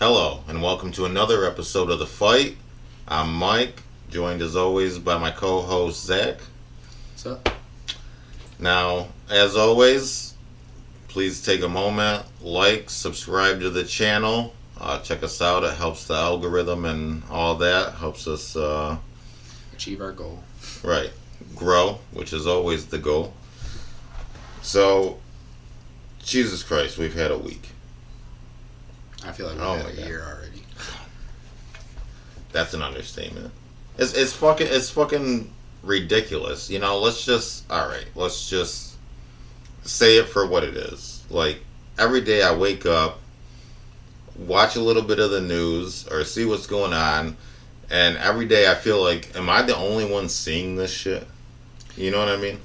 Hello, and welcome to another episode of The Fight. I'm Mike, joined as always by my co-host Zach. What's up? Now, as always, please take a moment, like, subscribe to the channel, check us out. It helps the algorithm and all that. Helps us achieve our goal. Right, grow, which is always the goal. So, Jesus Christ, we've had a week. I feel like we've had a year already. That's an understatement. It's fucking ridiculous. You know, let's just say it for what it is. Like, every day I wake up, watch a little bit of the news or see what's going on, and every day I feel like, am I the only one seeing this shit? You know what I mean?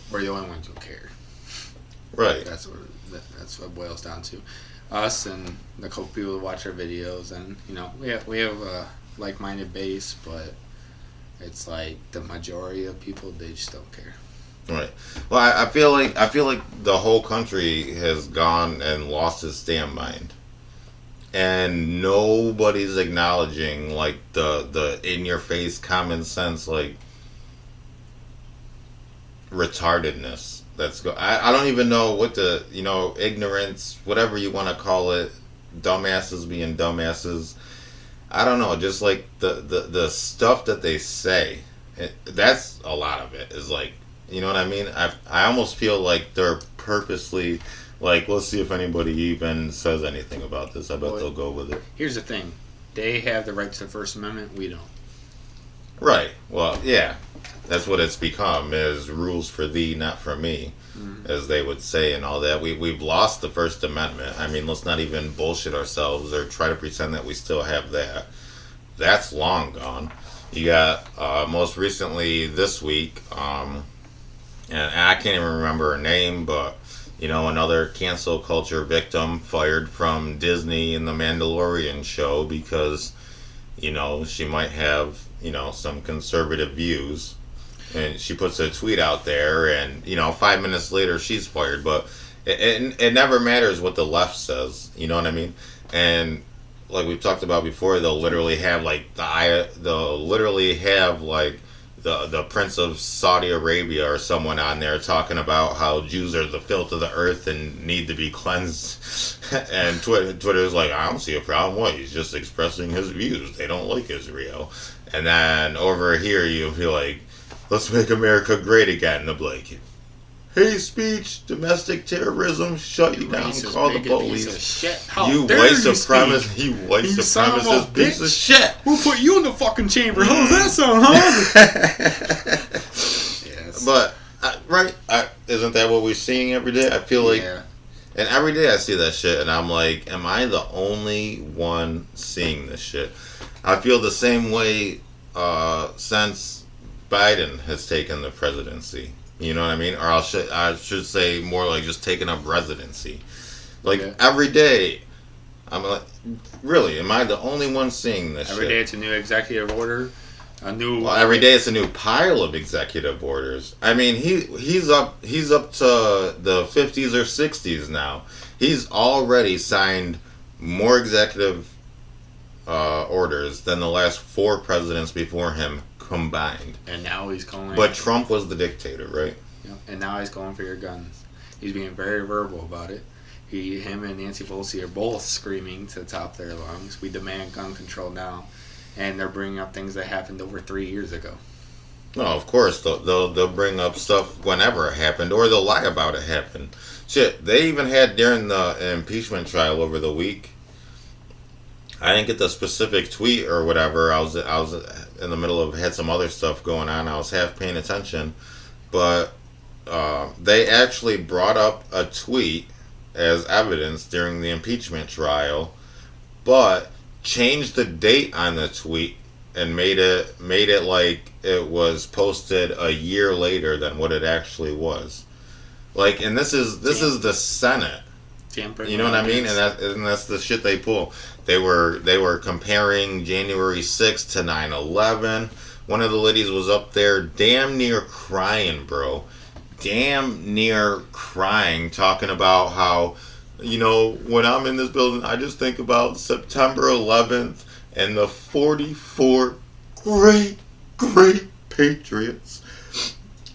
We're the only ones who care. Right. That's what it boils down to. Us and the couple people who watch our videos, and we have a like-minded base, but it's like the majority of people, they just don't care. Right. Well, I feel like the whole country has gone and lost its damn mind, and nobody's acknowledging like the in-your-face common sense like retardedness. I don't even know what ignorance, whatever you want to call it, dumbasses being dumbasses. I don't know, just like the stuff that they say. That's a lot of it. Is like, you know what I mean? I almost feel like they're purposely like, let's see if anybody even says anything about this. I bet they'll go with it. Here's the thing: they have the right to the First Amendment. We don't. Right. Well, yeah. That's what it's become, is rules for thee, not for me, as they would say, and all that. We've lost the First Amendment. I mean, let's not even bullshit ourselves or try to pretend that we still have that. That's long gone. You got, most recently this week, and I can't even remember her name, but, another cancel culture victim fired from Disney and the Mandalorian show because, she might have, some conservative views. And she puts a tweet out there, and 5 minutes later she's fired. But it never matters what the left says. You know what I mean? And like we've talked about before, they'll literally have the Prince of Saudi Arabia or someone on there talking about how Jews are the filth of the earth and need to be cleansed. And Twitter's like, I don't see a problem. What? He's just expressing his views. They don't like Israel. And then over here you'll be like, let's make America great again. They'll be like, hate speech, domestic terrorism, shut you down, call the police. You white supremacist, piece of shit. We'll put you in the fucking chamber. How's that sound, huh? Yes. But, isn't that what we're seeing every day? I feel like, and every day I see that shit, and I'm like, am I the only one seeing this shit? I feel the same way since Biden has taken the presidency. You know what I mean? Or I should say more like just taking up residency. Like, every day, I'm like, really, am I the only one seeing this Every shit? day it's a new executive order. Every day it's a new pile of executive orders. I mean, he's up to the 50s or 60s now. He's already signed more executive orders than the last 4 presidents before him combined. And now he's calling. But Trump was the dictator, right? Yeah. And now he's calling for your guns. He's being very verbal about it. Him and Nancy Pelosi are both screaming to the top of their lungs, "We demand gun control now." And they're bringing up things that happened over 3 years ago. No, of course they'll bring up stuff whenever it happened, or they'll lie about it happened. Shit, they even had during the impeachment trial over the week. I didn't get the specific tweet or whatever. I was in the middle of, had some other stuff going on. I was half paying attention, but they actually brought up a tweet as evidence during the impeachment trial, but changed the date on the tweet and made it like it was posted a year later than what it actually was. Like, and this is the Senate. You know what I mean? And that's the shit they pull. They were comparing January 6th to 9/11. One of the ladies was up there damn near crying, bro. Damn near crying, talking about how when I'm in this building, I just think about September 11th and the 44 great, great patriots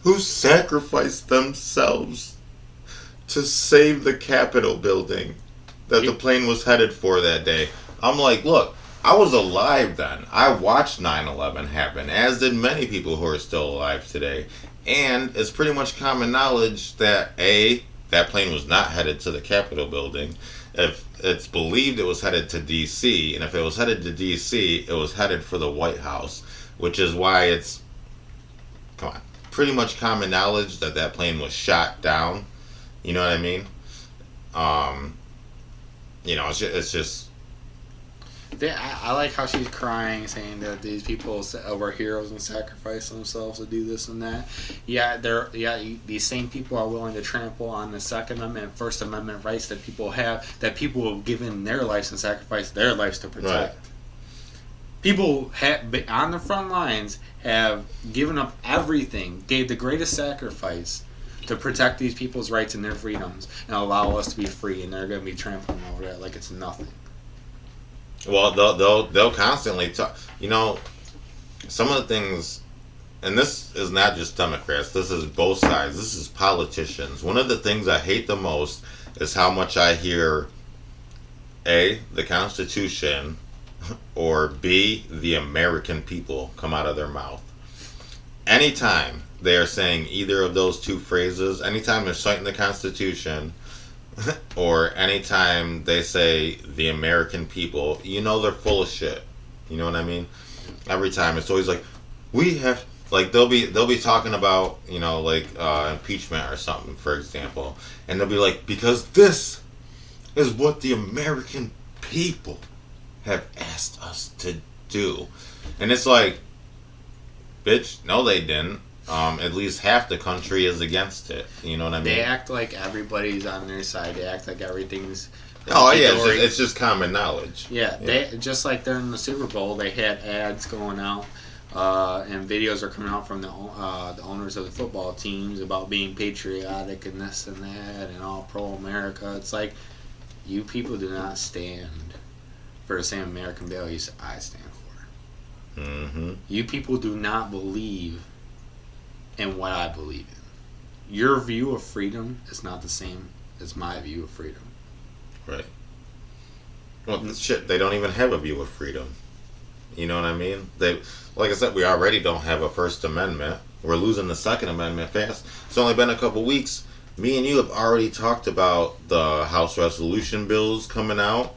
who sacrificed themselves to save the Capitol building that the plane was headed for that day. I'm like, look, I was alive then. I watched 9/11 happen, as did many people who are still alive today. And it's pretty much common knowledge that that plane was not headed to the Capitol building. If it's believed it was headed to D.C., and if it was headed to D.C., it was headed for the White House, which is why it's, pretty much common knowledge that plane was shot down. You know what I mean? It's just. I like how she's crying, saying that these people were heroes and sacrificed themselves to do this and that. These same people are willing to trample on the Second Amendment and First Amendment rights that people have, that people have given their lives and sacrificed their lives to protect. Right. People on the front lines have given up everything, gave the greatest sacrifice to protect these people's rights and their freedoms and allow us to be free, and they're going to be trampling over that like it's nothing. Well, they'll constantly talk. Some of the things, and this is not just Democrats. This is both sides. This is politicians. One of the things I hate the most is how much I hear A, the Constitution, or B, the American people come out of their mouth. Anytime they are saying either of those two phrases, anytime they're citing the Constitution, or anytime they say the American people, they're full of shit. You know what I mean? Every time it's always like, we have, like, they'll be talking about, impeachment or something, for example, and they'll be like, because this is what the American people have asked us to do. And it's like, bitch, no they didn't. At least half the country is against it. You know what I mean? They act like everybody's on their side. They act like everything's... Oh, yeah, it's just common knowledge. Yeah, they just like during the Super Bowl, they had ads going out, and videos are coming out from the owners of the football teams about being patriotic and this and that and all pro-America. It's like, you people do not stand for the same American values I stand for. Mm-hmm. You people do not believe in what I believe in. Your view of freedom is not the same as my view of freedom. Right. Well, shit, they don't even have a view of freedom. You know what I mean? Like I said, we already don't have a First Amendment. We're losing the Second Amendment fast. It's only been a couple weeks. Me and you have already talked about the House resolution bills coming out.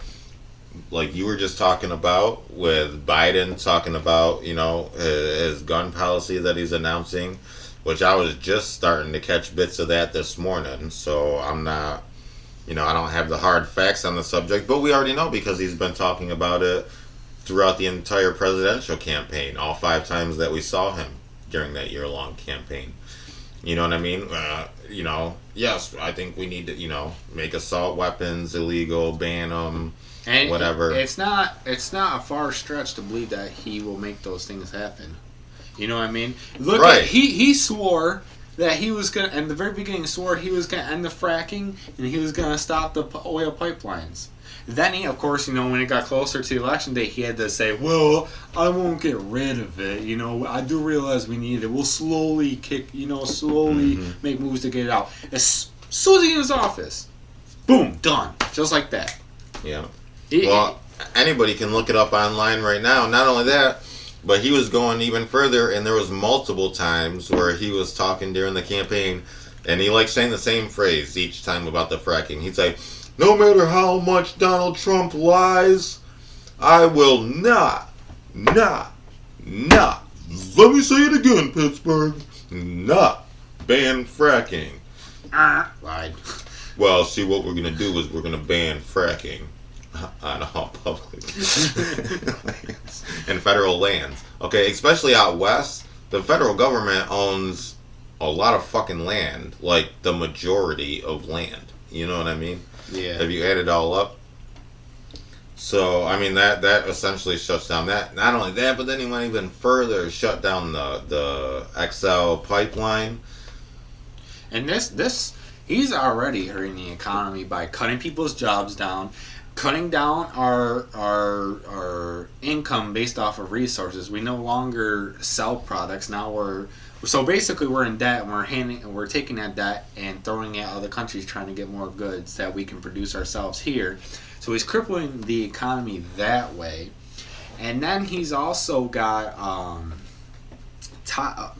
Like you were just talking about, with Biden talking about, his gun policy that he's announcing, which I was just starting to catch bits of that this morning. So I'm not, I don't have the hard facts on the subject, but we already know because he's been talking about it throughout the entire presidential campaign, all 5 times that we saw him during that year-long campaign. You know what I mean? Yes, I think we need to, make assault weapons illegal, ban them, and whatever. It's not a far stretch to believe that he will make those things happen. You know what I mean? Look, right. He swore that he was going to, in the very beginning, swore he was going to end the fracking and he was going to stop the oil pipelines. Then he, of course, when it got closer to election day, he had to say, well, I won't get rid of it. I do realize we need it. We'll slowly make moves to get it out. As soon as he's in his office, boom, done. Just like that. Yeah. Anybody can look it up online right now. Not only that, but he was going even further, and there was multiple times where he was talking during the campaign, and he liked saying the same phrase each time about the fracking. He'd say, no matter how much Donald Trump lies, I will not, let me say it again, Pittsburgh, not ban fracking. Lied. Well, see, what we're going to do is we're going to ban fracking on all public lands and federal lands. Okay, especially out west, the federal government owns a lot of fucking land, like the majority of land. You know what I mean? Yeah. Have you add it all up? So, I mean, that essentially shuts down that. Not only that, but then he went even further, shut down the XL pipeline. And this He's already hurting the economy by cutting people's jobs down, cutting down our income based off of resources. We no longer sell products. Now we're in debt, and we're taking that debt and throwing it at other countries trying to get more goods that we can produce ourselves here. So he's crippling the economy that way. And then he's also got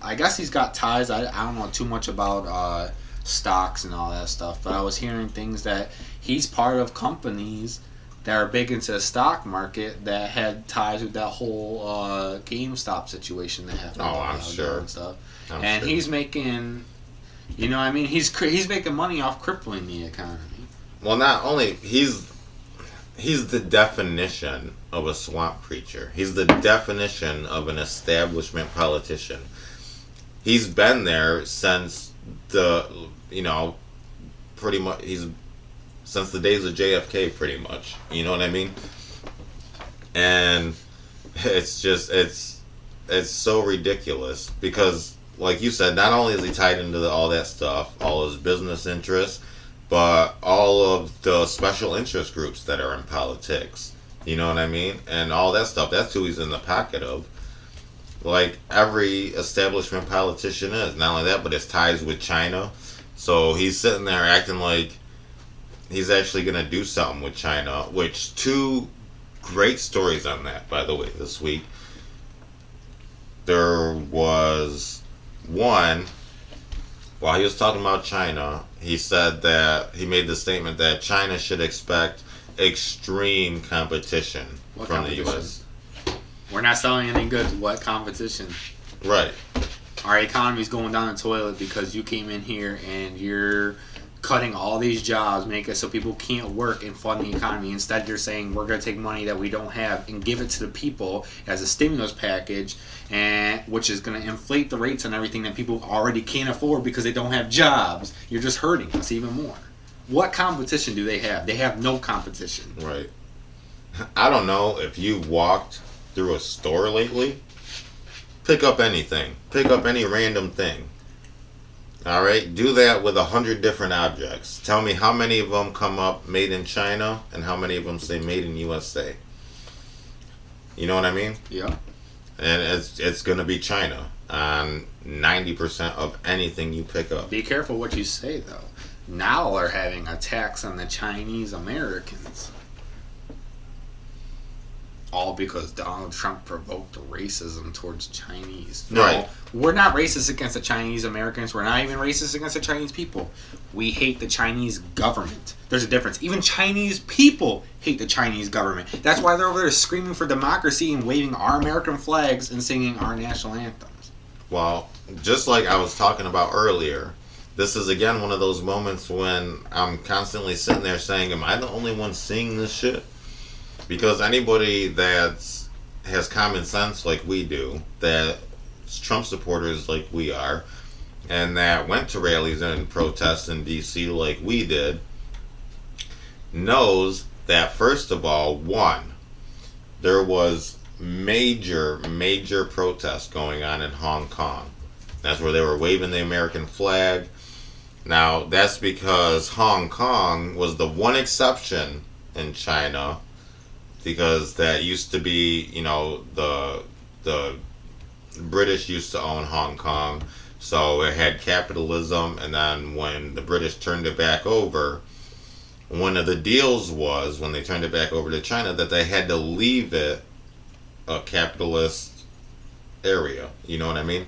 I guess he's got ties. I don't know too much about stocks and all that stuff, but I was hearing things that he's part of companies that are big into the stock market that had ties with that whole GameStop situation that happened. Oh, I'm sure. And stuff. I'm sure. He's making, he's making money off crippling the economy. Well, not only he's the definition of a swamp preacher. He's the definition of an establishment politician. He's been there since pretty much since the days of JFK, pretty much. You know what I mean? And it's just it's so ridiculous because, like you said, not only is he tied into all that stuff, all his business interests, but all of the special interest groups that are in politics. You know what I mean? And all that stuff, that's who he's in the pocket of. Like every establishment politician is. Not only that, but his ties with China. So he's sitting there acting like he's actually going to do something with China, which two great stories on that, by the way, this week. There was one, while he was talking about China, he said that he made the statement that China should expect extreme competition from the U.S. We're not selling any goods. What competition? Right. Our economy's going down the toilet because you came in here and you're cutting all these jobs, make it so people can't work and fund the economy. Instead, you're saying we're going to take money that we don't have and give it to the people as a stimulus package, and which is going to inflate the rates on everything that people already can't afford because they don't have jobs. You're just hurting us even more. What competition do they have? They have no competition. Right. I don't know if you've walked through a store lately. Pick up anything. Pick up any random thing. All right, do that with 100 different objects. Tell me how many of them come up made in China and how many of them say made in USA. You know what I mean? Yeah. And it's going to be China on 90% of anything you pick up. Be careful what you say, though. Now they're having a tax on the Chinese Americans. All because Donald Trump provoked racism towards Chinese. No, right. We're not racist against the Chinese Americans. We're not even racist against the Chinese people. We hate the Chinese government. There's a difference. Even Chinese people hate the Chinese government. That's why they're over there screaming for democracy and waving our American flags and singing our national anthems. Well, just like I was talking about earlier, this is again one of those moments when I'm constantly sitting there saying, am I the only one seeing this shit? Because anybody that has common sense like we do, that's Trump supporters like we are, and that went to rallies and protests in D.C. like we did, knows that, first of all, one, there was major protests going on in Hong Kong. That's where they were waving the American flag. Now, that's because Hong Kong was the one exception in China, because that used to be, the British used to own Hong Kong, so it had capitalism, and then when the British turned it back over, one of the deals was, when they turned it back over to China, that they had to leave it a capitalist area, you know what I mean?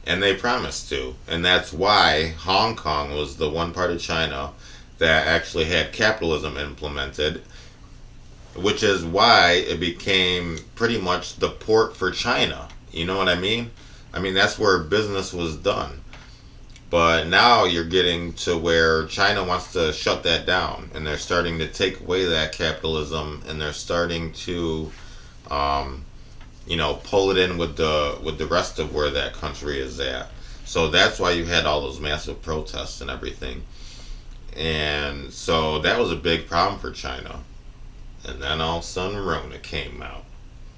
And they promised to, and that's why Hong Kong was the one part of China that actually had capitalism implemented, which is why it became pretty much the port for China. You know what I mean? I mean, that's where business was done. But now you're getting to where China wants to shut that down, and they're starting to take away that capitalism, and they're starting to, pull it in with the rest of where that country is at. So that's why you had all those massive protests and everything. And so that was a big problem for China. And then all of a sudden Rona came out.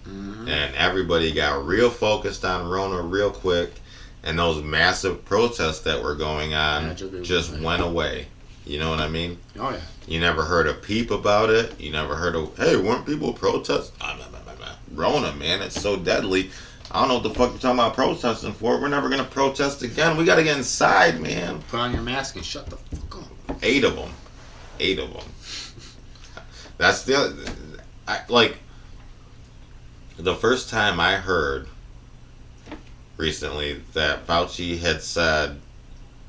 Mm-hmm. And everybody got real focused on Rona real quick. and those massive protests that were going on Magically just went went away. You know what I mean? Oh, yeah. You never heard a peep about it. You never heard of, hey, weren't people protesting? Rona, man, it's so deadly. I don't know what the fuck you're talking about protesting for. We're never going to protest again. We got to get inside, man. Put on your mask and shut the fuck up. 8 of them. 8 of them. That's the first time I heard recently that Fauci had said,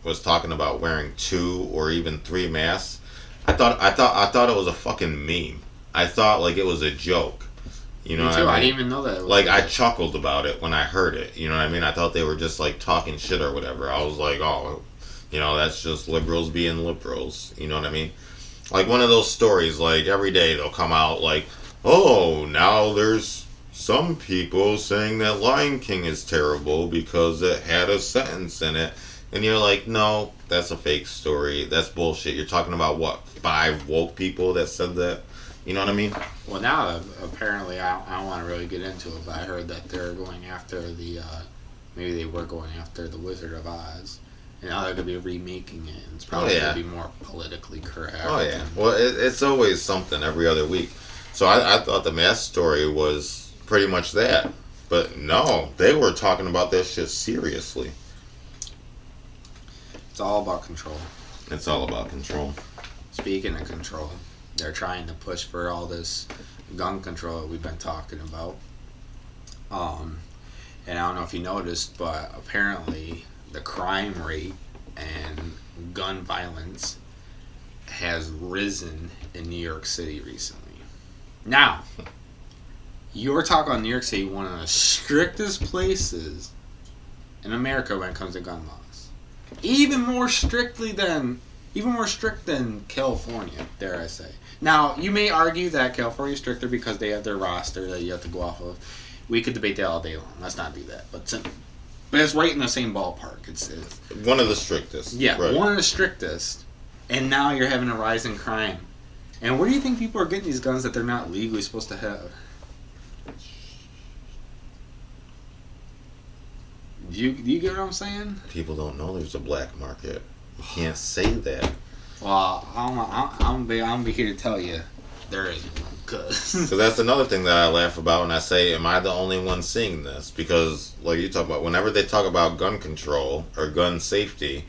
was talking about wearing 2 or even 3 masks. I thought it was a fucking meme. I thought like it was a joke. You know Me what too. I mean? I didn't even know that. Like, I chuckled about it when I heard it. You know what I mean? I thought they were just, like, talking shit or whatever. I was like, oh, you know, that's just liberals being liberals. You know what I mean? Like, one of those stories, like, every day they'll come out, like, oh, now there's some people saying that Lion King is terrible because it had a sentence in it. And you're like, no, that's a fake story. That's bullshit. You're talking about, what, 5 woke people that said that? You know what I mean? Well, now apparently I don't want to really get into it, but I heard that they're going after maybe they were going after the Wizard of Oz, and now they're going to be remaking it. And it's probably going to be more politically correct. Oh yeah. Well, it's always something every other week. So I thought the mask story was pretty much that, but no, they were talking about that shit seriously. It's all about control. It's all about control. Speaking of control, they're trying to push for all this gun control that we've been talking about. And I don't know if you noticed, but apparently the crime rate and gun violence has risen in New York City recently. Now, you're talking about New York City, one of the strictest places in America when it comes to gun laws. Even more strict than California, dare I say. Now, you may argue that California is stricter because they have their roster that you have to go off of. We could debate that all day long. Let's not do that. But it's right in the same ballpark. It's one of the strictest. Yeah, right. One of the strictest. And now you're having a rise in crime. And where do you think people are getting these guns that they're not legally supposed to have? Do you get what I'm saying? People don't know there's a black market. You can't say that. Well, I'm be here to tell you there is one. Because that's another thing that I laugh about, and I say, am I the only one seeing this? Because, like you talk about, whenever they talk about gun control or gun safety,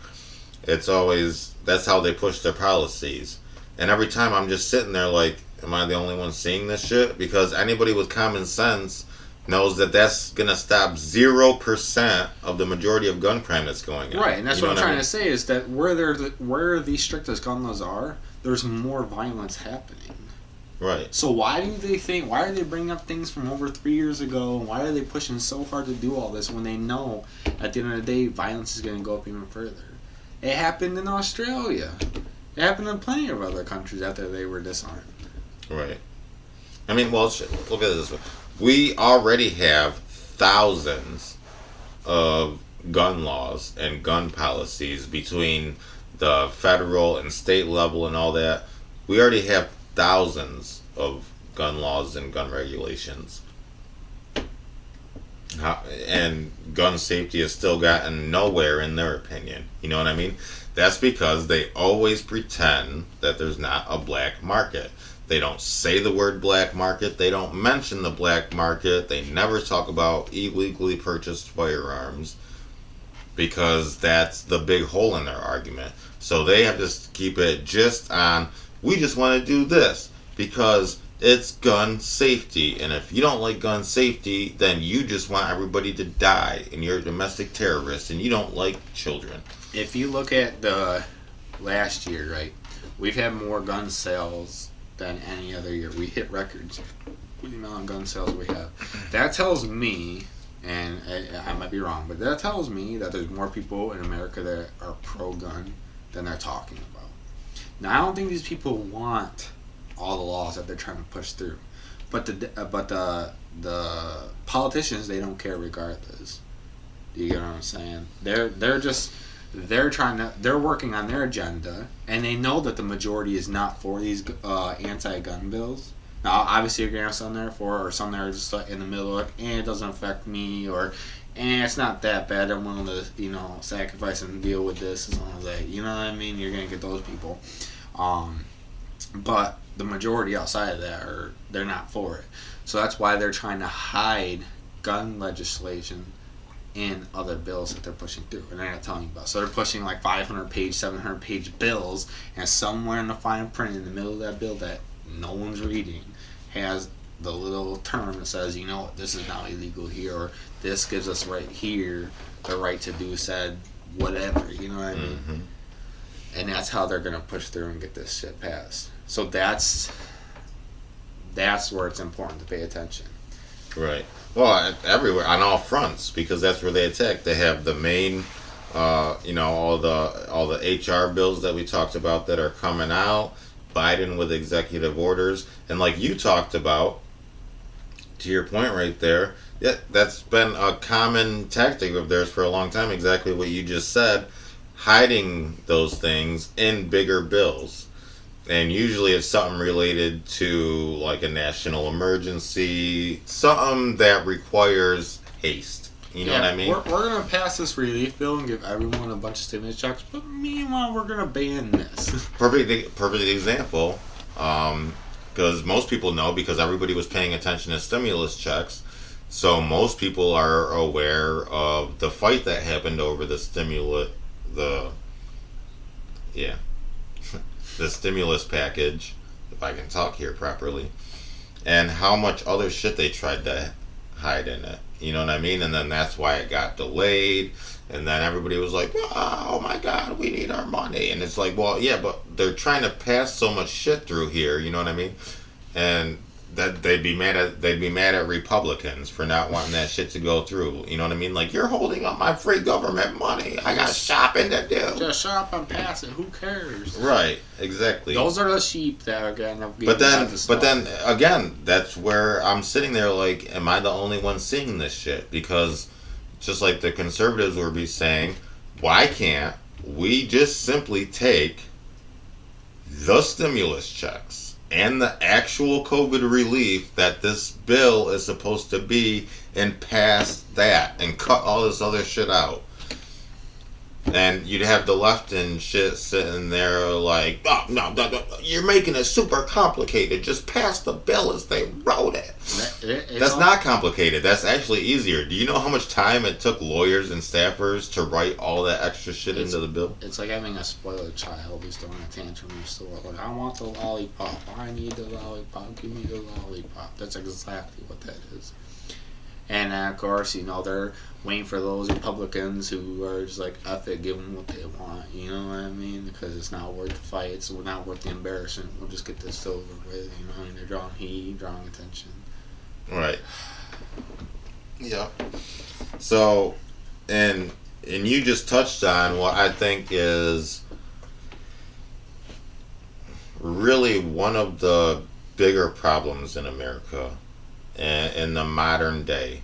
it's always, that's how they push their policies. And every time I'm just sitting there like, am I the only one seeing this shit? Because anybody with common sense knows that that's going to stop 0% of the majority of gun crime that's going on. Right, and that's what I'm trying to say is that where the strictest gun laws are, there's more violence happening. Right. So why are they bringing up things from over 3 years ago, and why are they pushing so hard to do all this when they know at the end of the day violence is going to go up even further? It happened in Australia. It happened in plenty of other countries after they were disarmed. Right. I mean, well, shit, look at it this way. We already have thousands of gun laws and gun policies between the federal and state level and all that. We already have thousands of gun laws and gun regulations. And gun safety has still gotten nowhere in their opinion. You know what I mean? That's because they always pretend that there's not a black market. They don't say the word black market. They don't mention the black market. They never talk about illegally purchased firearms because that's the big hole in their argument. So they have to keep it just on, we just want to do this because it's gun safety. And if you don't like gun safety, then you just want everybody to die and you're a domestic terrorist and you don't like children. If you look at the last year, right, we've had more gun sales than any other year. We hit records with the amount of gun sales we have. That tells me, and I might be wrong, but that tells me that there's more people in America that are pro-gun than they're talking about. Now, I don't think these people want all the laws that they're trying to push through, but the politicians, they don't care regardless. Do you get what I'm saying? They're working on their agenda, and they know that the majority is not for these anti-gun bills. Now, obviously, you're going to have some there for, or some that are just in the middle, like, it doesn't affect me, or and it's not that bad. I'm willing to, sacrifice and deal with this as long as you know what I mean? You're going to get those people. But the majority outside of that they're not for it. So that's why they're trying to hide gun legislation in other bills that they're pushing through, and they're not telling you about. So they're pushing like 500-page, 700-page bills, and somewhere in the fine print in the middle of that bill that no one's reading has the little term that says, this is now illegal here, or this gives us right here the right to do said whatever, you know what I mean? Mm-hmm. And that's how they're going to push through and get this shit passed. So that's where it's important to pay attention. Right. Well, everywhere, on all fronts, because that's where they attack. They have the main, all the HR bills that we talked about that are coming out, Biden with executive orders, and like you talked about, to your point right there, yeah, that's been a common tactic of theirs for a long time, exactly what you just said, hiding those things in bigger bills. And usually it's something related to like a national emergency, something that requires haste. You know what I mean? We're going to pass this relief bill and give everyone a bunch of stimulus checks, but meanwhile we're going to ban this. Perfect example, because most people know, because everybody was paying attention to stimulus checks, so most people are aware of the fight that happened over the stimulus package, if I can talk here properly, and how much other shit they tried to hide in it. You know what I mean? And then that's why it got delayed. And then everybody was like, oh my God, we need our money. And it's like, well, yeah, but they're trying to pass so much shit through here. You know what I mean? And that they'd be mad at Republicans for not wanting that shit to go through. You know what I mean? Like, you're holding up my free government money. I got shopping to do. Just shop and pass it. Who cares? Right. Exactly. Those are the sheep that are going to be. But then again, that's where I'm sitting there like, am I the only one seeing this shit? Because just like the conservatives would be saying, why can't we just simply take the stimulus checks and the actual COVID relief that this bill is supposed to be and pass that and cut all this other shit out? And you'd have the left and shit sitting there like, oh, no, you're making it super complicated. Just pass the bill as they wrote it. That's not complicated. That's actually easier. Do you know how much time it took lawyers and staffers to write all that extra shit into the bill? It's like having a spoiled child who's throwing a tantrum in the store. Like, I want the lollipop. I need the lollipop. Give me the lollipop. That's exactly what that is. And of course, they're waiting for those Republicans who are just like, F it, give them what they want. You know what I mean? Because it's not worth the fight. It's not worth the embarrassment. We'll just get this over with. You know, they're drawing heat, drawing attention. Right. Yeah. So, and you just touched on what I think is really one of the bigger problems in America in the modern day.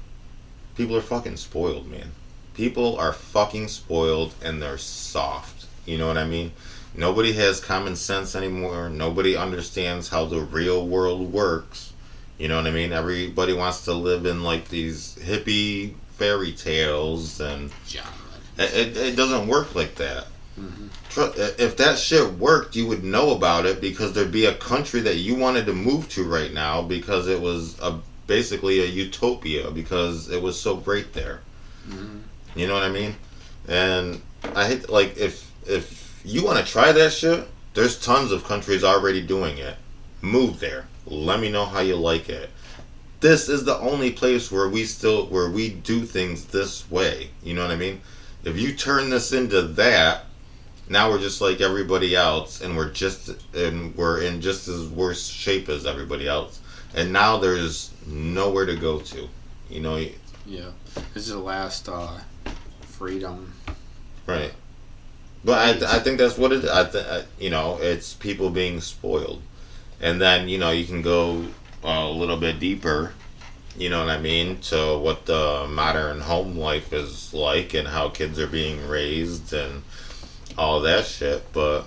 People are fucking spoiled, man. People are fucking spoiled and they're soft. You know what I mean? Nobody has common sense anymore. Nobody understands how the real world works. You know what I mean? Everybody wants to live in like these hippie fairy tales, and it doesn't work like that. Mm-hmm. If that shit worked, you would know about it, because there'd be a country that you wanted to move to right now because it was basically a utopia, because it was so great there. Mm-hmm. You know what I mean? And I hate, like, if you want to try that shit, there's tons of countries already doing it. Move there. Let me know how you like it. This is the only place where we do things this way. You know what I mean? If you turn this into that, now we're just like everybody else, and we're in just as worse shape as everybody else. And now there's nowhere to go to. You know? Yeah. This is the last freedom. Right. But I think that's what it is. It's people being spoiled. And then, you can go a little bit deeper, you know what I mean, to what the modern home life is like and how kids are being raised and all that shit. But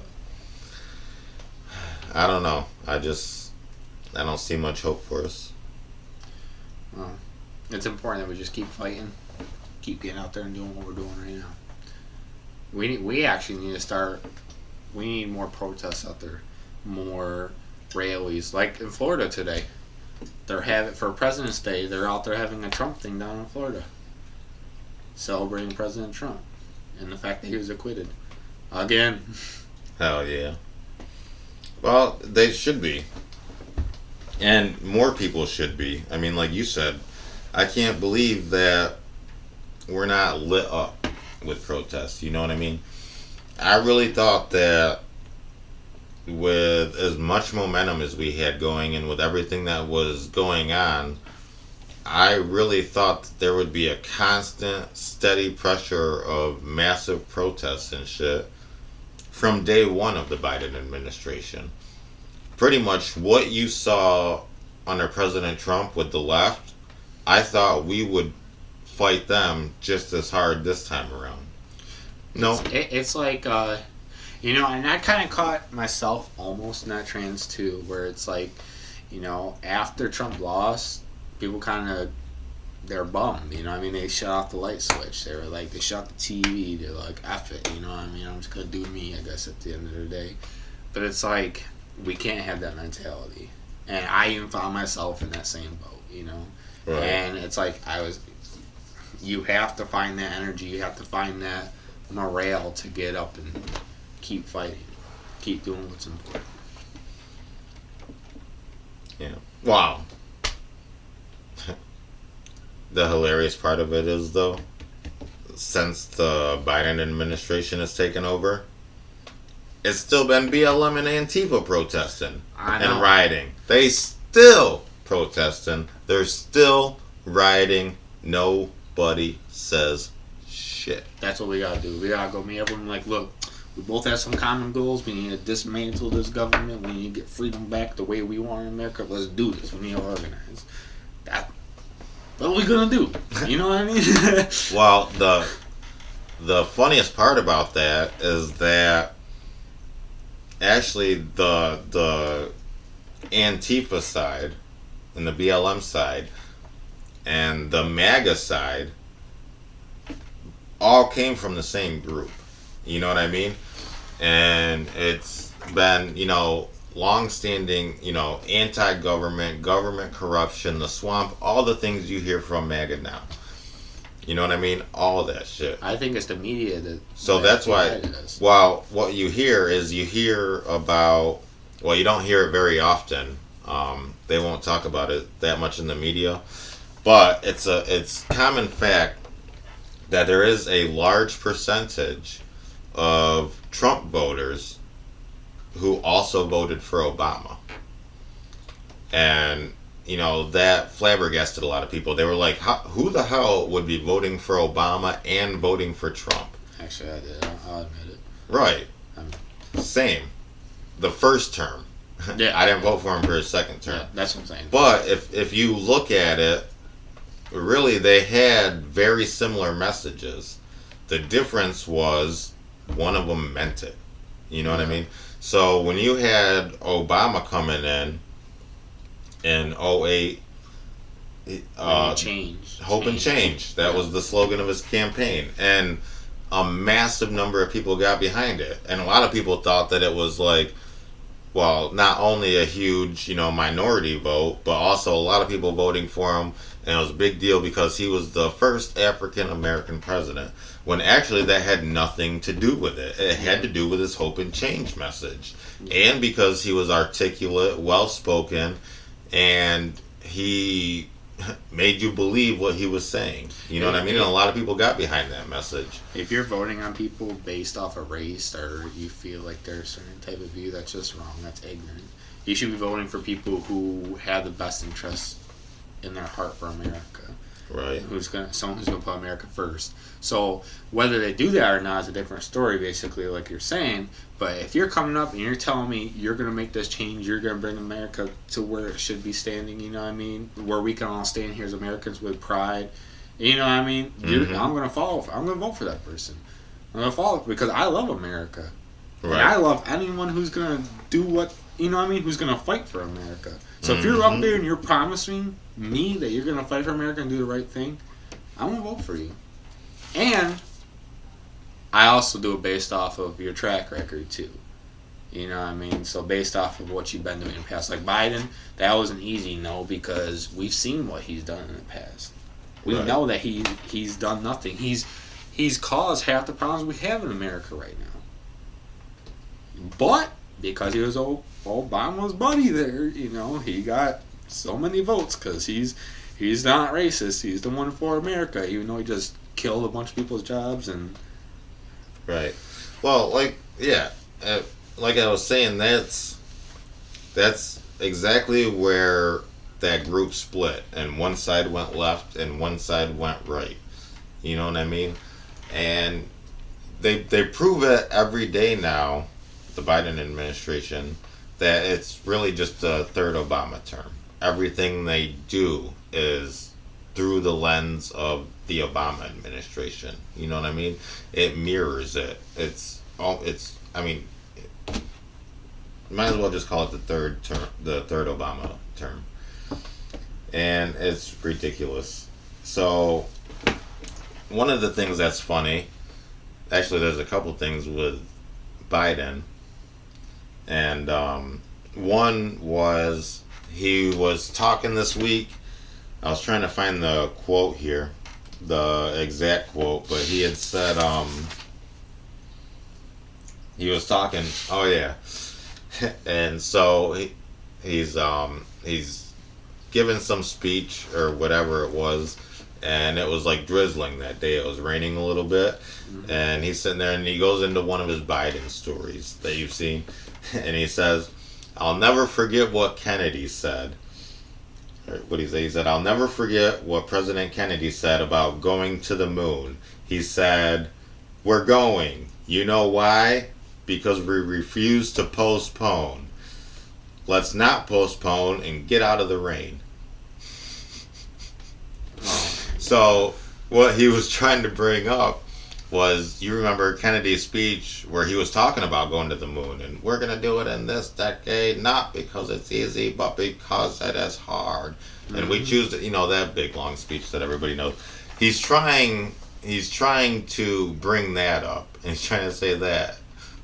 I don't know. I don't see much hope for us. Well, it's important that we just keep fighting. keep getting out there and doing what we're doing right now. We actually need to start. We need more protests out there, more rallies. Like in Florida today, they're having for President's Day. They're out there having a Trump thing down in Florida, celebrating President Trump and the fact that he was acquitted again. Hell yeah. Well, they should be. And more people should be. I mean, like you said, I can't believe that we're not lit up with protests. You know what I mean? I really thought that with as much momentum as we had going and with everything that was going on, I really thought that there would be a constant, steady pressure of massive protests and shit from day one of the Biden administration. Pretty much what you saw under President Trump with the left, I thought we would fight them just as hard this time around. No. It's like, and I kind of caught myself almost in that trance too, where it's like, after Trump lost, people they're bummed, they shut off the light switch. They were like, they shut the TV. They're like, F it, I'm just going to do me, I guess, at the end of the day. But it's like, we can't have that mentality. And I even found myself in that same boat, Right. And it's like, you have to find that energy, you have to find that morale to get up and keep fighting, keep doing what's important. Yeah. Wow. The hilarious part of it is, though, since the Biden administration has taken over, it's still been BLM and Antifa protesting and rioting. They still protesting. They're still rioting. Nobody says shit. That's what we gotta do. We gotta go meet everyone like, look, we both have some common goals. We need to dismantle this government. We need to get freedom back the way we want in America. Let's do this. We need to organize. What are we gonna do? You know what I mean? Well, the funniest part about that is that actually the Antifa side and the BLM side and the MAGA side all came from the same group. You know what I mean? And it's been, long-standing, anti-government, government corruption, the swamp, all the things you hear from MAGA now. You know what I mean? All that shit. I think it's the media that... So that's why... Well, what you hear is you hear about... Well, you don't hear it very often. They won't talk about it that much in the media. But it's common fact that there is a large percentage of Trump voters who also voted for Obama. And, that flabbergasted a lot of people. They were like, who the hell would be voting for Obama and voting for Trump? Actually, I did. I'll admit it. Right. Same. The first term. Yeah. I didn't vote for him for his second term. Yeah, that's what I'm saying. But if you look at it, really, they had very similar messages. The difference was one of them meant it. You know what I mean? So when you had Obama coming in 2008, change. Hope and change. That was the slogan of his campaign. And a massive number of people got behind it. And a lot of people thought that it was like, well, not only a huge, minority vote, but also a lot of people voting for him. And it was a big deal because he was the first African American president. When actually that had nothing to do with it. It had to do with his hope and change message. And because he was articulate, well-spoken, and he made you believe what he was saying. You know what I mean? And a lot of people got behind that message. If you're voting on people based off of race or you feel like they're a certain type of view, that's just wrong. That's ignorant. You should be voting for people who have the best interests in their heart for America. Right. Someone who's gonna put America first. So whether they do that or not is a different story, basically, like you're saying. But if you're coming up and you're telling me you're gonna make this change, you're gonna bring America to where it should be standing, you know what I mean? Where we can all stand here as Americans with pride, you know what I mean? Mm-hmm. I'm gonna vote for that person. I'm gonna follow because I love America. Right. And I love anyone who's gonna do what, you know what I mean? Who's gonna fight for America. So if you're up there and you're promising me that you're gonna fight for America and do the right thing, I'm gonna vote for you. And I also do it based off of your track record too. You know what I mean? So based off of what you've been doing in the past. Like Biden, that was an easy no because we've seen what he's done in the past. We know that he's done nothing. He's caused half the problems we have in America right now. But because he was Obama's buddy there, you know, he got so many votes because he's not racist. He's the one for America, even though he just killed a bunch of people's jobs and. Right. Well, like I was saying, that's exactly where that group split, and one side went left and one side went right. You know what I mean? And they prove it every day now, the Biden administration, that it's really just a third Obama term. Everything they do is through the lens of the Obama administration. You know what I mean? It mirrors it. Might as well just call it the third Obama term. And it's ridiculous. So, one of the things that's funny, actually there's a couple things with Biden, and one was he was talking this week. I was trying to find the quote here, the exact quote, but he had said, he was talking, oh yeah, and so he's given some speech or whatever it was, and it was like drizzling that day. It was raining a little bit, and he's sitting there and he goes into one of his Biden stories that you've seen, and he says, "I'll never forget what Kennedy said." What he say? He said, "I'll never forget what President Kennedy said about going to the moon. He said, 'We're going. You know why? Because we refuse to postpone. Let's not postpone and get out of the rain.'" So, what he was trying to bring up was, you remember Kennedy's speech where he was talking about going to the moon, and we're going to do it in this decade, not because it's easy, but because it is hard. And we choose to, that big long speech that everybody knows. He's trying to bring that up, and he's trying to say that.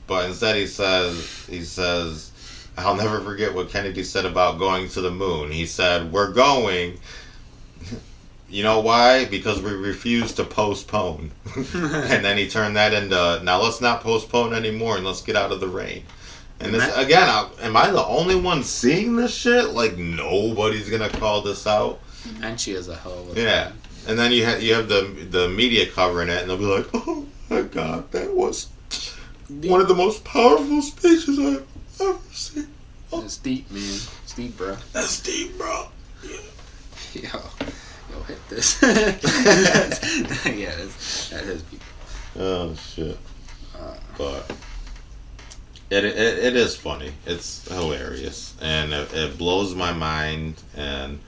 But instead he says, "I'll never forget what Kennedy said about going to the moon. He said, 'We're going.' You know why? Because we refuse to postpone." And then he turned that into, "Now let's not postpone anymore and let's get out of the rain." And this, again, am I the only one seeing this shit? Like, nobody's gonna call this out. And she is a hell of a fan. And then you have the media covering it, and they'll be like, "Oh my God, that was one of the most powerful speeches I've ever seen." Oh. It's deep, man. It's deep, bro. That's deep, bro. Yeah. Yo, hit this. Yeah, that is people. Oh shit. But it is funny. It's hilarious, and it blows my mind. And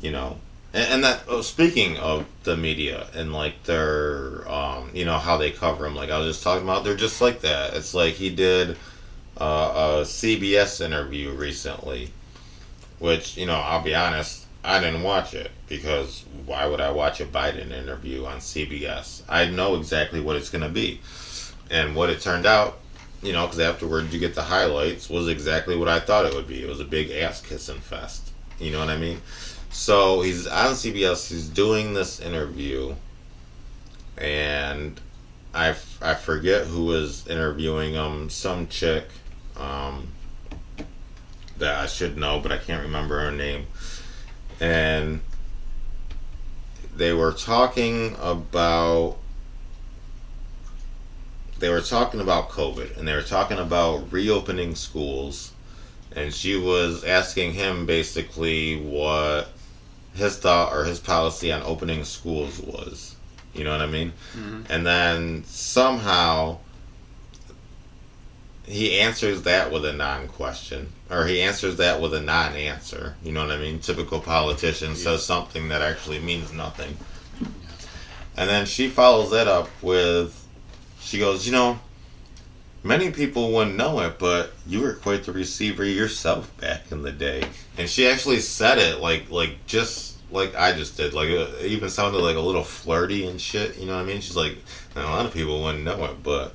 and that, speaking of the media and like their how they cover them, like I was just talking about, they're just like that. It's like he did a CBS interview recently, which I'll be honest, I didn't watch it, because why would I watch a Biden interview on CBS? I know exactly what it's going to be. And what it turned out, because afterwards you get the highlights, was exactly what I thought it would be. It was a big ass-kissing fest. You know what I mean? So he's on CBS, he's doing this interview, and I forget who was interviewing him, some chick that I should know, but I can't remember her name. And they were talking about COVID, and they were talking about reopening schools, and she was asking him basically what his thought or his policy on opening schools was. You know what I mean? Mm-hmm. And then somehow he answers that with a non-question, or he answers that with a non-answer. You know what I mean? Typical politician says something that actually means nothing. And then she follows that up with, she goes, many people wouldn't know it, but you were quite the receiver yourself back in the day. And she actually said it like just like I just did. Like it even sounded like a little flirty and shit. You know what I mean? She's like, a lot of people wouldn't know it, but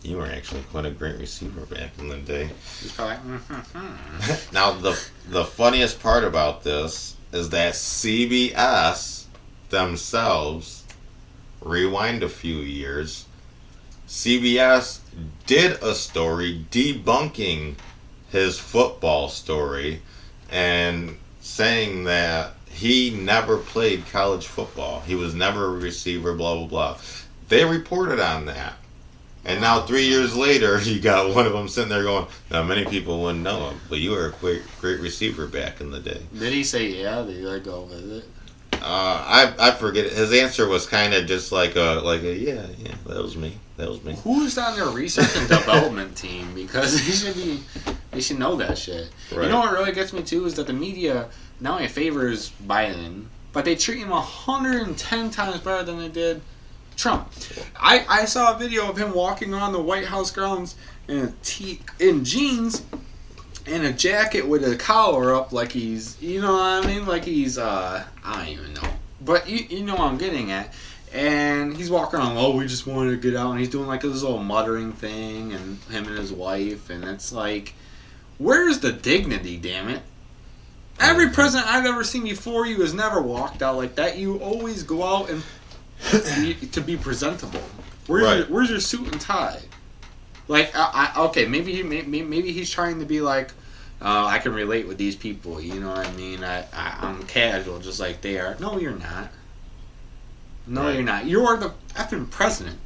you were actually quite a great receiver back in the day. He's probably like, Now the funniest part about this is that CBS themselves, rewind a few years, CBS did a story debunking his football story and saying that he never played college football. He was never a receiver, blah, blah, blah. They reported on that. And now 3 years later, you got one of them sitting there going, now many people wouldn't know him, but you were a great receiver back in the day. did he say yeah? Did he like go with it? I forget it. His answer was kind of just like a yeah, that was me. Who's on their research and development team? Because they should know that shit. Right. You know what really gets me too is that the media not only favors Biden, but they treat him 110 times better than they did Trump. I saw a video of him walking on the White House grounds in jeans and a jacket with a collar up, like he's, you know what I mean, like he's I don't even know, but you know what I'm getting at. And he's walking around, oh, we just wanted to get out, and he's doing like this little muttering thing, and him and his wife, and it's like, where's the dignity, damn it? Every president I've ever seen before you has never walked out like that. You always go out and to be presentable. Where's your suit and tie? Like, okay, maybe he's trying to be like, I can relate with these people. You know what I mean? I'm casual, just like they are. No, you're not. No, right. You're not. You are the effing president.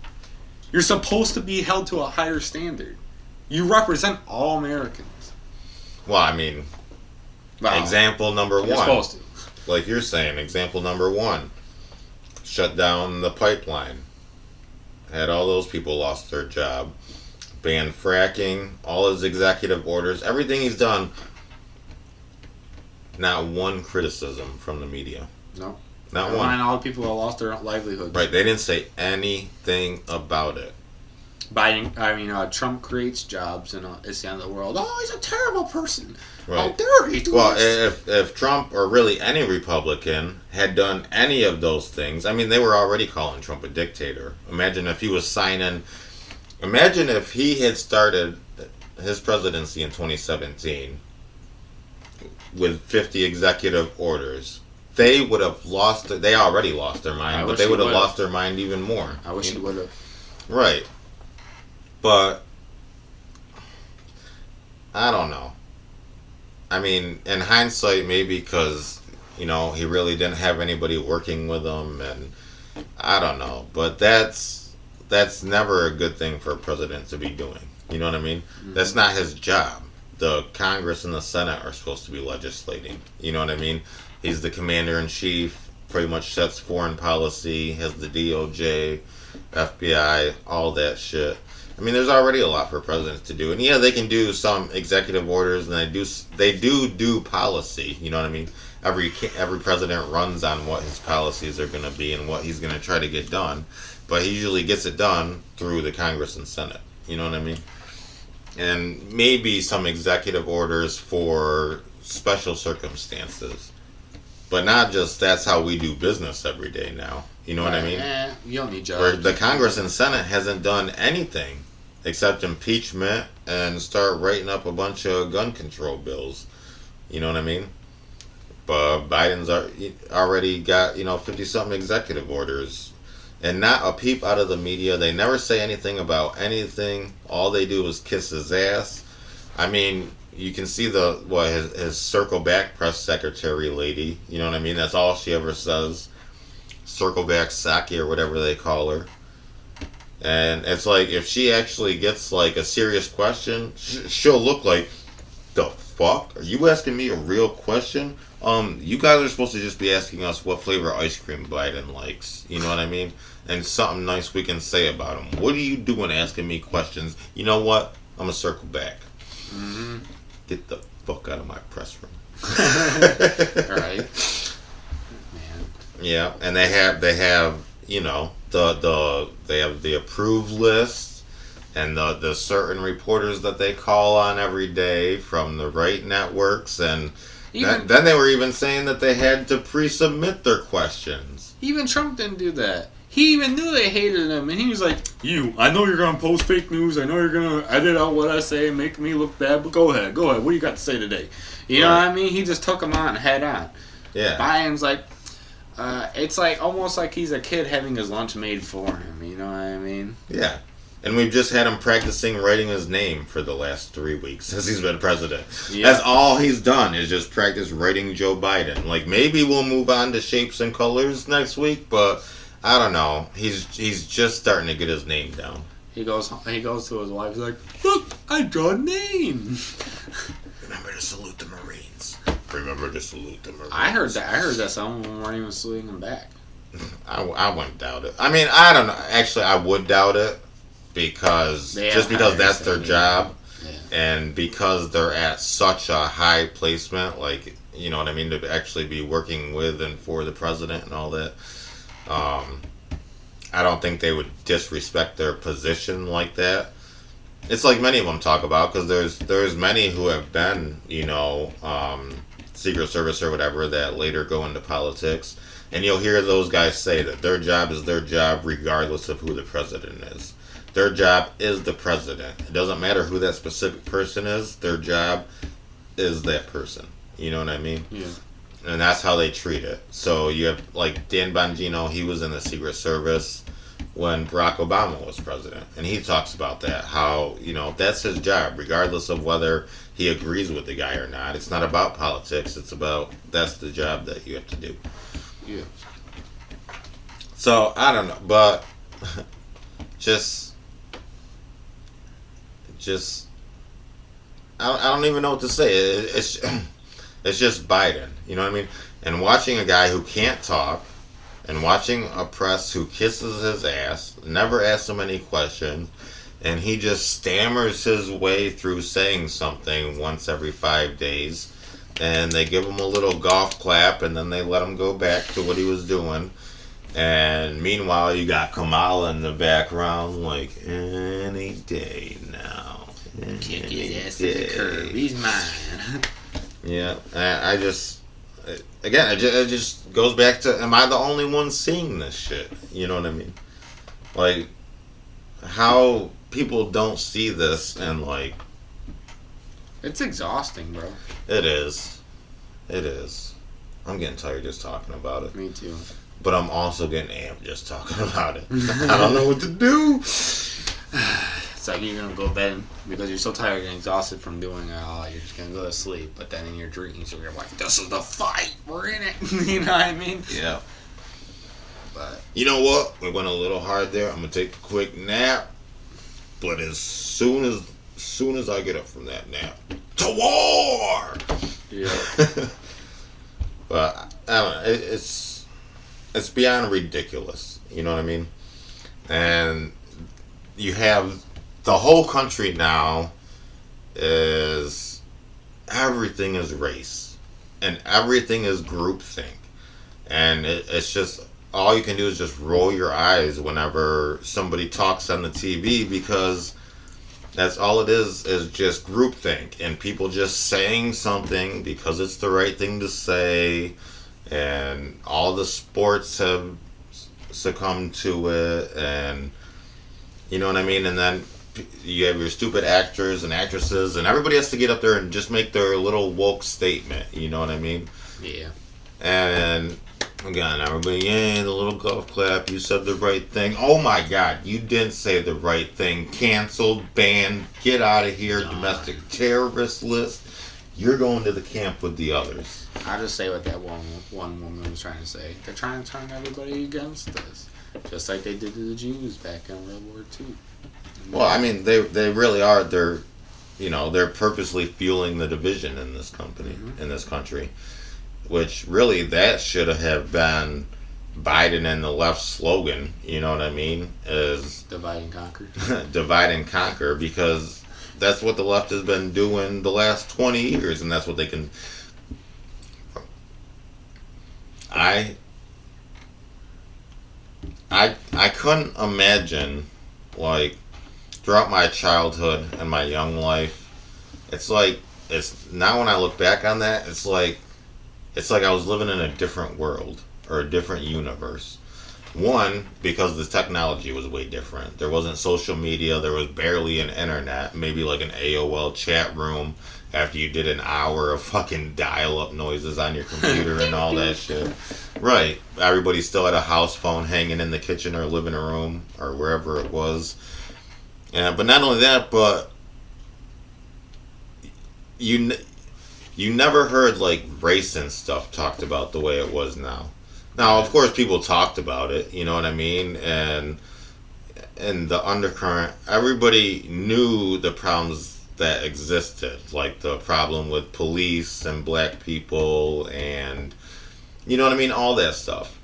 You're supposed to be held to a higher standard. You represent all Americans. Well, I mean, example number one. You're supposed to. Like you're saying, example number one. Shut down the pipeline. Had all those people lost their job. Banned fracking. All his executive orders. Everything he's done. Not one criticism from the media. No. Not one. And all the people that lost their livelihoods. Right. They didn't say anything about it. Trump creates jobs and it's the end of the world. Oh, he's a terrible person. Right. How dare he do this? If Trump or really any Republican had done any of those things, I mean, they were already calling Trump a dictator. Imagine if he was signing. Imagine if he had started his presidency in 2017 with 50 executive orders. They would have lost. They already lost their mind, but they would have lost their mind even more. I wish he would have. Right. But I don't know. I mean, in hindsight, maybe because he really didn't have anybody working with him, and I don't know. But that's never a good thing for a president to be doing. You know what I mean? Mm-hmm. That's not his job. The Congress and the Senate are supposed to be legislating. You know what I mean? He's the commander-in-chief, pretty much sets foreign policy, has the DOJ, FBI, all that shit. I mean, there's already a lot for presidents to do. And yeah, they can do some executive orders, and they do policy, you know what I mean? Every president runs on what his policies are going to be and what he's going to try to get done. But he usually gets it done through the Congress and Senate, you know what I mean? And maybe some executive orders for special circumstances. But not just that's how we do business every day now. You know what I mean? You don't need jobs. Where the Congress and Senate hasn't done anything except impeachment and start writing up a bunch of gun control bills. You know what I mean? But Biden's already got, 50-something executive orders. And not a peep out of the media. They never say anything about anything. All they do is kiss his ass. I mean, you can see his circle back press secretary lady. You know what I mean? That's all she ever says. Circle back Saki or whatever they call her. And it's like, if she actually gets like a serious question, she'll look like, the fuck? Are you asking me a real question? You guys are supposed to just be asking us what flavor ice cream Biden likes. You know what I mean? And something nice we can say about him. What are you doing asking me questions? You know what? I'm going to circle back. Mm-hmm. Get the fuck out of my press room. Alright. Man. Yeah, and they have they have the approved list and the certain reporters that they call on every day from the right networks, and Then they were even saying that they had to pre-submit their questions. Even Trump didn't do that. He even knew they hated him, and he was like, I know you're going to post fake news. I know you're going to edit out what I say and make me look bad, but go ahead. What do you got to say today? You know what I mean? He just took him on head on. Yeah. Biden's like, it's like almost like he's a kid having his lunch made for him. You know what I mean? Yeah. And we've just had him practicing writing his name for the last 3 weeks since he's been president. Yeah. That's all he's done is just practice writing Joe Biden. Like, maybe we'll move on to shapes and colors next week, but I don't know. He's just starting to get his name down. He goes to his wife. He's like, "Look, I draw a name." Remember to salute the Marines. Remember to salute the Marines. I heard that some of them weren't even saluting him back. I wouldn't doubt it. I mean, I don't know. Actually, I would doubt it. Because that's their job, and because they're at such a high placement, like, you know what I mean, to actually be working with and for the president and all that, I don't think they would disrespect their position like that. It's like many of them talk about, because there's many who have been, Secret Service or whatever, that later go into politics, and you'll hear those guys say that their job is their job regardless of who the president is. Their job is the president. It doesn't matter who that specific person is. Their job is that person. You know what I mean? Yeah. And that's how they treat it. So you have, like, Dan Bongino, he was in the Secret Service when Barack Obama was president. And he talks about that, how, that's his job, regardless of whether he agrees with the guy or not. It's not about politics. It's about, that's the job that you have to do. Yeah. So, I don't know. But, I don't even know what to say. It's just Biden. You know what I mean? And watching a guy who can't talk, and watching a press who kisses his ass, never asks him any questions, and he just stammers his way through saying something once every 5 days, and they give him a little golf clap, and then they let him go back to what he was doing. And meanwhile, you got Kamala in the background, like, any day now. Kick his ass to the curb. He's mine. Yeah, I just, again, it just goes back to, am I the only one seeing this shit? You know what I mean? Like, how people don't see this, and, like, it's exhausting, bro. It is. I'm getting tired just talking about it. Me too. But I'm also getting amped just talking about it. I don't know what to do. It's like you're going to go to bed because you're so tired and exhausted from doing it all. You're just going to go to sleep. But then in your dreams, you're like, this is the fight. We're in it. You know what I mean? Yeah. But you know what? We went a little hard there. I'm going to take a quick nap. But as soon as I get up from that nap, to war! Yeah. But, I don't know. It's beyond ridiculous. You know what I mean? And you have the whole country now is, everything is race. And everything is groupthink. And it's just, all you can do is just roll your eyes whenever somebody talks on the TV, because that's all it is just groupthink. And people just saying something because it's the right thing to say. And all the sports have succumbed to it, and you know what I mean? And then you have your stupid actors and actresses, and everybody has to get up there and just make their little woke statement, you know what I mean? Yeah. And again, everybody, the little golf clap, you said the right thing. Oh my God, you didn't say the right thing. Canceled, banned, get out of here, domestic terrorist list. You're going to the camp with the others. I'll just say what that one woman was trying to say. They're trying to turn everybody against us. Just like they did to the Jews back in World War II. Well, I mean, they really are. They're purposely fueling the division in this company, in this country. Which, really, that should have been Biden and the left's slogan, you know what I mean? Is divide and conquer. Divide and conquer, because that's what the left has been doing the last 20 years, and that's what they can... I couldn't imagine, like, throughout my childhood and my young life, it's like it's now when I look back on that, it's like I was living in a different world or a different universe. One, because the technology was way different. There wasn't social media. There was barely an internet. Maybe like an AOL chat room after you did an hour of fucking dial-up noises on your computer and all that shit. Right. Everybody still had a house phone hanging in the kitchen or living room or wherever it was. But not only that, but you never heard like race and stuff talked about the way it was now. Now, of course, people talked about it. You know what I mean? And the undercurrent, everybody knew the problems that existed, like the problem with police and black people, and you know what I mean, all that stuff.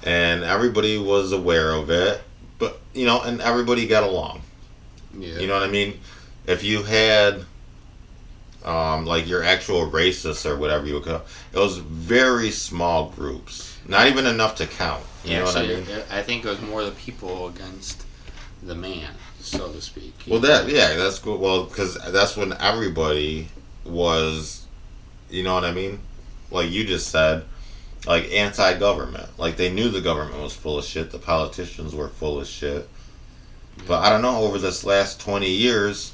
And everybody was aware of it, but and everybody got along. Yeah. You know what I mean? If you had like your actual racists or whatever you would call it, was very small groups, not even enough to count. You know what I mean? I think it was more the people against the man, so to speak. Well, that's cool. Well, because that's when everybody was, you know what I mean? Like you just said, like anti-government. Like they knew the government was full of shit. The politicians were full of shit. Yeah. But I don't know. Over this last 20 years,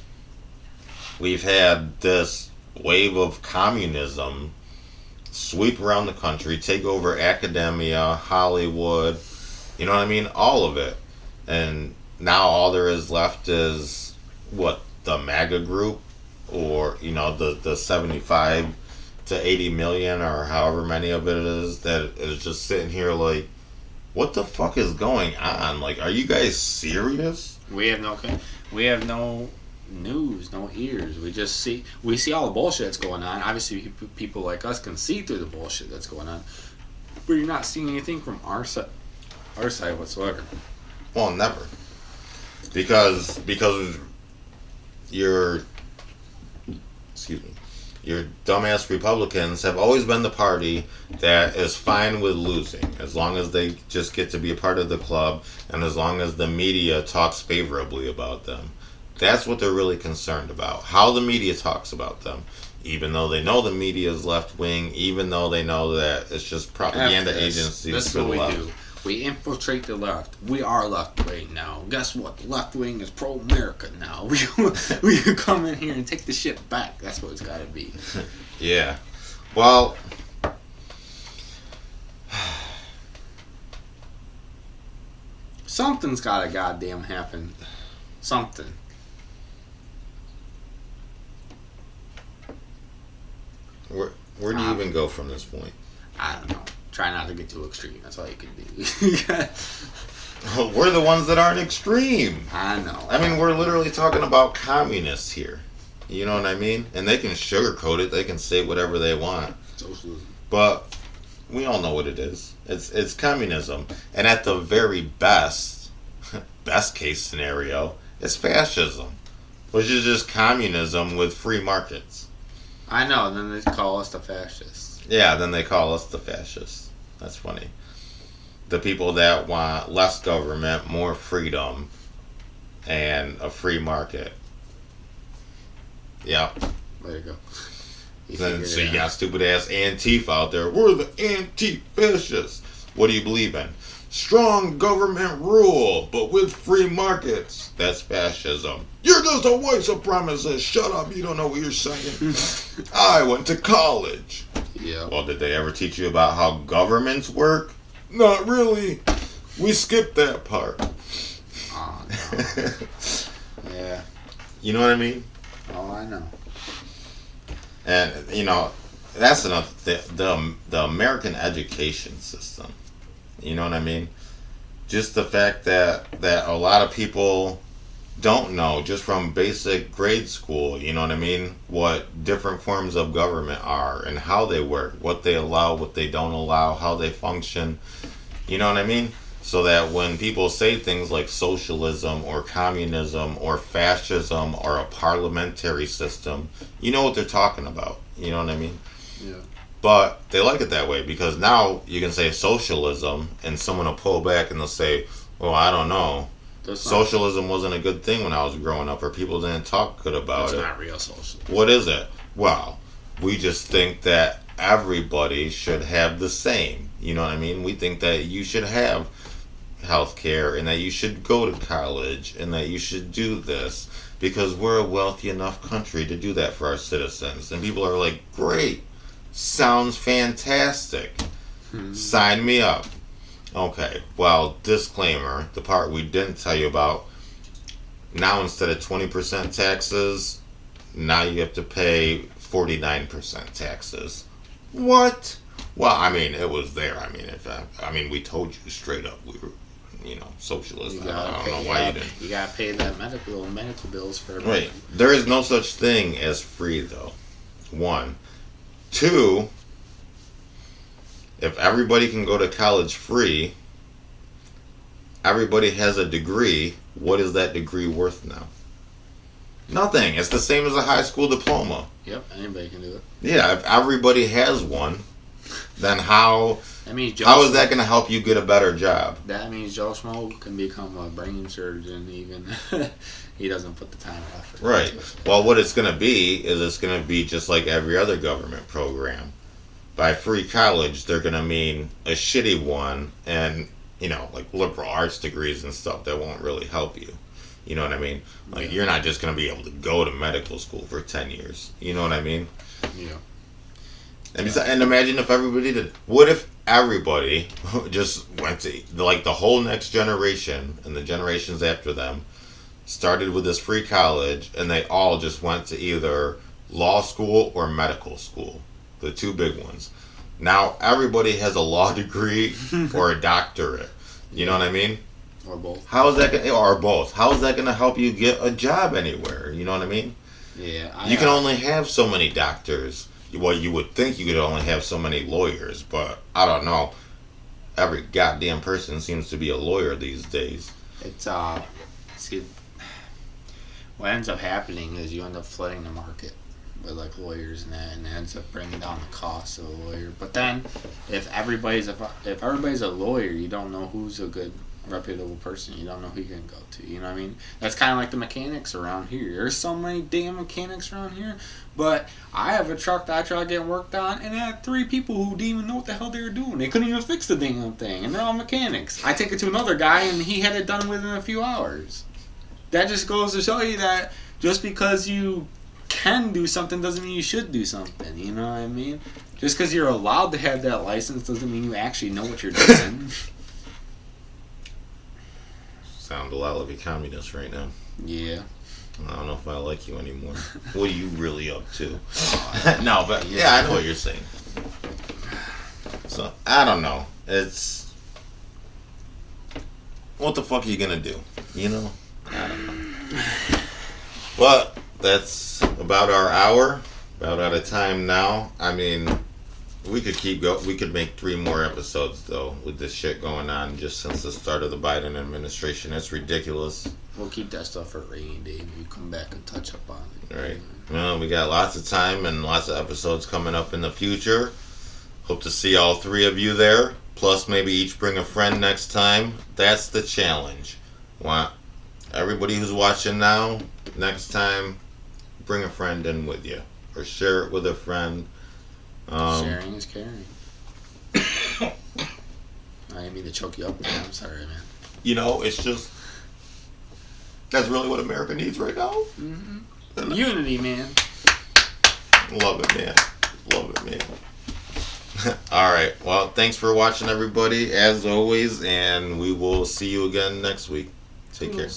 we've had this wave of communism sweep around the country, take over academia, Hollywood. You know what I mean? All of it, and now all there is left is what, the MAGA group, or the 75 to 80 million or however many of it is that is just sitting here like, what the fuck is going on? Like, are you guys serious? We have no news, no ears. We see all the bullshit that's going on. Obviously, people like us can see through the bullshit that's going on, but you're not seeing anything from our side whatsoever. Well, never. Because your dumbass Republicans have always been the party that is fine with losing as long as they just get to be a part of the club and as long as the media talks favorably about them. That's what they're really concerned about. How the media talks about them. Even though they know the media is left wing, even though they know that it's just propaganda agencies. This is for what the we left. do. We infiltrate the left. We are left wing now. Guess what? The left wing is pro America now. We can come in here and take the shit back. That's what it's got to be. Yeah. Well, something's got to goddamn happen. Something. Where do you even go from this point? I don't know. Try not to get too extreme. That's all you can do. We're the ones that aren't extreme. I know. I mean, we're literally talking about communists here. You know what I mean? And they can sugarcoat it. They can say whatever they want. Socialism. But we all know what it is. It's communism. And at the very best case scenario, it's fascism, which is just communism with free markets. I know. Then they call us the fascists. Yeah, then they call us the fascists. That's funny. The people that want less government, more freedom, and a free market. Yeah. Way to go. So you got stupid ass Antifa out there. We're the anti-fascists. What do you believe in? Strong government rule, but with free markets. That's fascism. You're just a white supremacist. Shut up. You don't know what you're saying. I went to college. Yeah. Well, did they ever teach you about how governments work? Not really. We skipped that part. Oh, no. Yeah. You know what I mean? Oh, I know. And, that's another thing. The American education system. You know what I mean? Just the fact that a lot of people don't know, just from basic grade school, you know what I mean, what different forms of government are and how they work, what they allow, what they don't allow, how they function. You know what I mean? So that when people say things like socialism or communism or fascism or a parliamentary system, you know what they're talking about. You know what I mean? Yeah. But they like it that way because now you can say socialism and someone will pull back and they'll say, well, I don't know. socialism wasn't a good thing when I was growing up, or people didn't talk good about it. It's not real socialism. What is it? Well, we just think that everybody should have the same. You know what I mean? We think that you should have health care and that you should go to college and that you should do this because we're a wealthy enough country to do that for our citizens. And people are like, great, sounds fantastic. Sign me up. Okay, well, disclaimer, the part we didn't tell you about, now instead of 20% taxes, now you have to pay 49% taxes. What? Well, I mean, it was there. I mean, we told you straight up we were, socialism. I don't know why you didn't. You gotta pay that medical bills for everything. Right. There is no such thing as free, though. 1. 2, if everybody can go to college free, everybody has a degree, what is that degree worth now? Nothing. It's the same as a high school diploma. Yep, anybody can do it. Yeah, if everybody has one, then how is that going to help you get a better job? That means Joe Schmo can become a brain surgeon even. He doesn't put the time and effort. Right. Well, what it's going to be is it's going to be just like every other government program. By free college, they're going to mean a shitty one and, like liberal arts degrees and stuff that won't really help you. You know what I mean? Like, you're not just going to be able to go to medical school for 10 years. You know what I mean? Yeah. And imagine if everybody did. What if everybody just went to, like, the whole next generation and the generations after them started with this free college and they all just went to either law school or medical school? The two big ones. Now everybody has a law degree or a doctorate. You know what I mean? Or both. How is that going? Or both? How is that going to help you get a job anywhere? You know what I mean? Yeah. You can only have so many doctors. Well, you would think you could only have so many lawyers, but I don't know. Every goddamn person seems to be a lawyer these days. It's see, what ends up happening is you end up flooding the market with like lawyers and that, and it ends up bringing down the cost of a lawyer. But then, if everybody's a lawyer, you don't know who's a good, reputable person. You don't know who you can go to. You know what I mean? That's kind of like the mechanics around here. There's so many damn mechanics around here. But I have a truck that I tried getting worked on, and it had 3 people who didn't even know what the hell they were doing. They couldn't even fix the damn thing, and they're all mechanics. I take it to another guy, and he had it done within a few hours. That just goes to show you that just because you can do something doesn't mean you should do something. You know what I mean? Just because you're allowed to have that license doesn't mean you actually know what you're doing. Sound a lot like a communist right now. Yeah. I don't know if I like you anymore. What are you really up to? No, but yeah, I know what you're saying. So, I don't know. It's... What the fuck are you gonna do? You know? I don't know. But that's about our hour. About out of time now. I mean, we could keep going. We could make 3 more episodes, though, with this shit going on just since the start of the Biden administration. It's ridiculous. We'll keep that stuff for a rainy day. We come back and touch up on it. Right. Well, we got lots of time and lots of episodes coming up in the future. Hope to see all 3 of you there. Plus, maybe each bring a friend next time. That's the challenge. Want everybody who's watching now, next time, bring a friend in with you. Or share it with a friend. Sharing is caring. I didn't mean to choke you up. I'm sorry, man. You know, it's just... That's really what America needs right now. Mm-hmm. Unity, man. Love it, man. Love it, man. All right. Well, thanks for watching, everybody, as always, and we will see you again next week. Take care.